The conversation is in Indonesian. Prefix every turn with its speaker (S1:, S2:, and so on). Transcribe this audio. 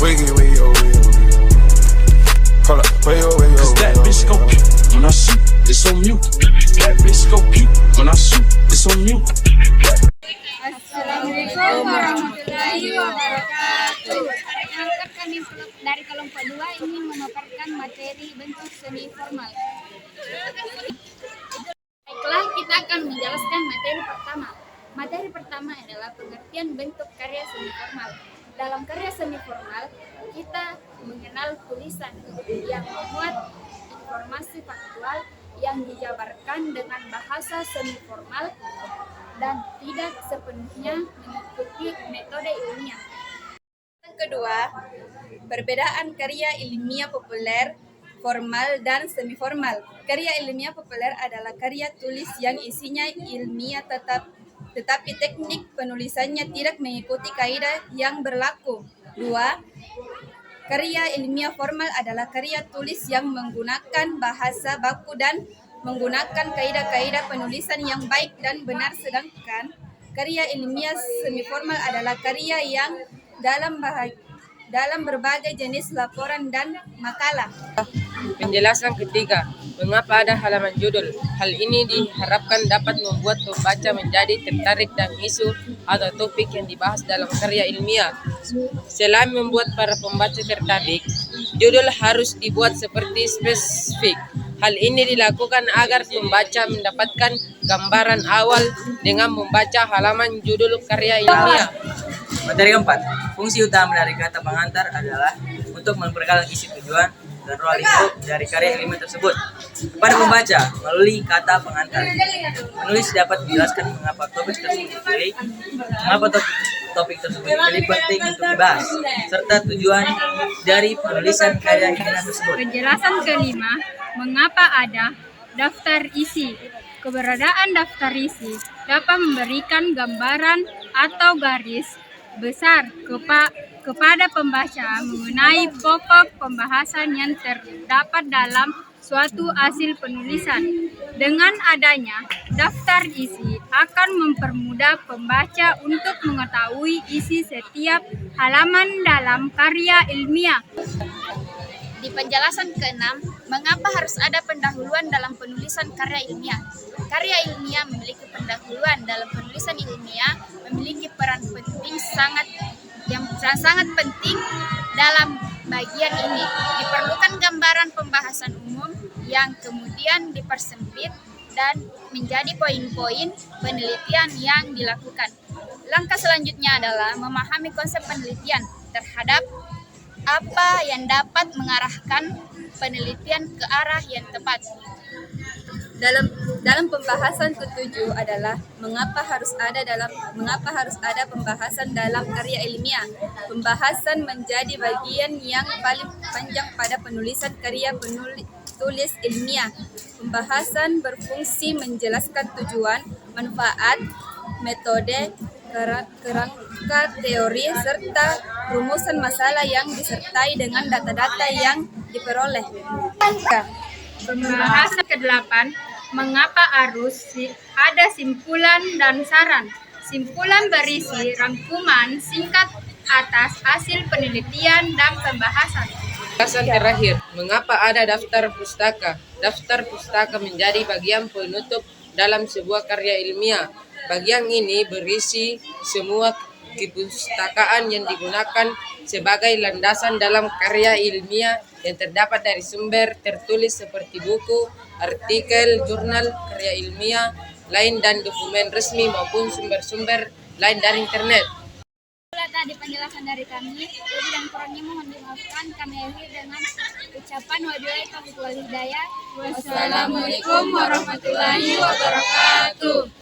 S1: Wiggy, wiggy, oh, wiggy, oh, wiggy, oh. Hold up, wiggy, oh, wiggy, oh,
S2: Cause that
S1: wiggy,
S2: bitch go
S1: oh,
S2: pew when I shoot, it's on mute. That bitch go pew when I shoot, it's on mute.
S3: Assalamualaikum warahmatullahi wabarakatuh. Perkenalkan kami dari kelompok 2 ingin memaparkan materi bentuk seni formal. Baiklah, kita akan menjelaskan materi pertama. Materi pertama adalah pengertian bentuk karya seni formal. Dalam karya seni formal, kita mengenal tulisan yang memuat informasi faktual yang dijabarkan dengan bahasa semi formal dan tidak sepenuhnya mengikuti metode ilmiah.
S4: Yang kedua, perbedaan karya ilmiah populer, formal, dan semi formal. Karya ilmiah populer adalah karya tulis yang isinya ilmiah tetapi teknik penulisannya tidak mengikuti kaidah yang berlaku. 2. Karya ilmiah formal adalah karya tulis yang menggunakan bahasa baku dan menggunakan kaidah-kaidah penulisan yang baik dan benar, sedangkan karya ilmiah semi formal adalah karya yang dalam berbagai jenis laporan dan makalah.
S5: Penjelasan ketiga, mengapa ada halaman judul? Hal ini diharapkan dapat membuat pembaca menjadi tertarik dan isu atau topik yang dibahas dalam karya ilmiah. Selain membuat para pembaca tertarik, judul harus dibuat seperti spesifik. Hal ini dilakukan agar pembaca mendapatkan gambaran awal dengan membaca halaman judul karya ilmiah.
S6: Materi keempat, fungsi utama dari kata pengantar adalah untuk memperkenalkan isi tujuan dan role lingkup dari karya ilmiah tersebut kepada pembaca melalui kata pengantar. Penulis dapat menjelaskan mengapa topik tersebut dipilih, mengapa topik tersebut menjadi penting untuk dibahas, serta tujuan dari penulisan karya ilmiah tersebut.
S3: Penjelasan kelima, mengapa ada daftar isi. Keberadaan daftar isi dapat memberikan gambaran atau garis besar kepada pembaca mengenai pokok pembahasan yang terdapat dalam suatu hasil penulisan. Dengan adanya daftar isi akan mempermudah pembaca untuk mengetahui isi setiap halaman dalam karya ilmiah.
S4: Di penjelasan keenam, mengapa harus ada pendahuluan dalam penulisan karya ilmiah? Karya ilmiah memiliki pendahuluan dalam penulisan ilmiah, memiliki peran penting yang sangat penting dalam bagian ini. Diperlukan gambaran pembahasan umum yang kemudian dipersempit dan menjadi poin-poin penelitian yang dilakukan. Langkah selanjutnya adalah memahami konsep penelitian terhadap apa yang dapat mengarahkan penelitian ke arah yang tepat. Dalam pembahasan ketujuh adalah mengapa harus ada pembahasan dalam karya ilmiah. Pembahasan menjadi bagian yang paling panjang pada penulisan karya tulis ilmiah. Pembahasan berfungsi menjelaskan tujuan, manfaat, metode, kerangka teori, serta rumusan masalah yang disertai dengan data-data yang diperoleh.
S3: Pembahasan ke-8, mengapa harus ada simpulan dan saran. Simpulan berisi rangkuman singkat atas hasil penelitian dan pembahasan.
S5: Penjelasan terakhir, mengapa ada daftar pustaka? Daftar pustaka menjadi bagian penutup dalam sebuah karya ilmiah. Bagian ini berisi semua kepustakaan yang digunakan sebagai landasan dalam karya ilmiah yang terdapat dari sumber tertulis seperti buku, artikel, jurnal, karya ilmiah lain dan dokumen resmi maupun sumber-sumber lain dari internet.
S3: Itulah tadi penjelasan dari kami. Lebih dan kurangnya mohon dimaafkan. Kami akhiri dengan ucapan wabillahi taufiq wal hidayah. Wassalamualaikum warahmatullahi wabarakatuh.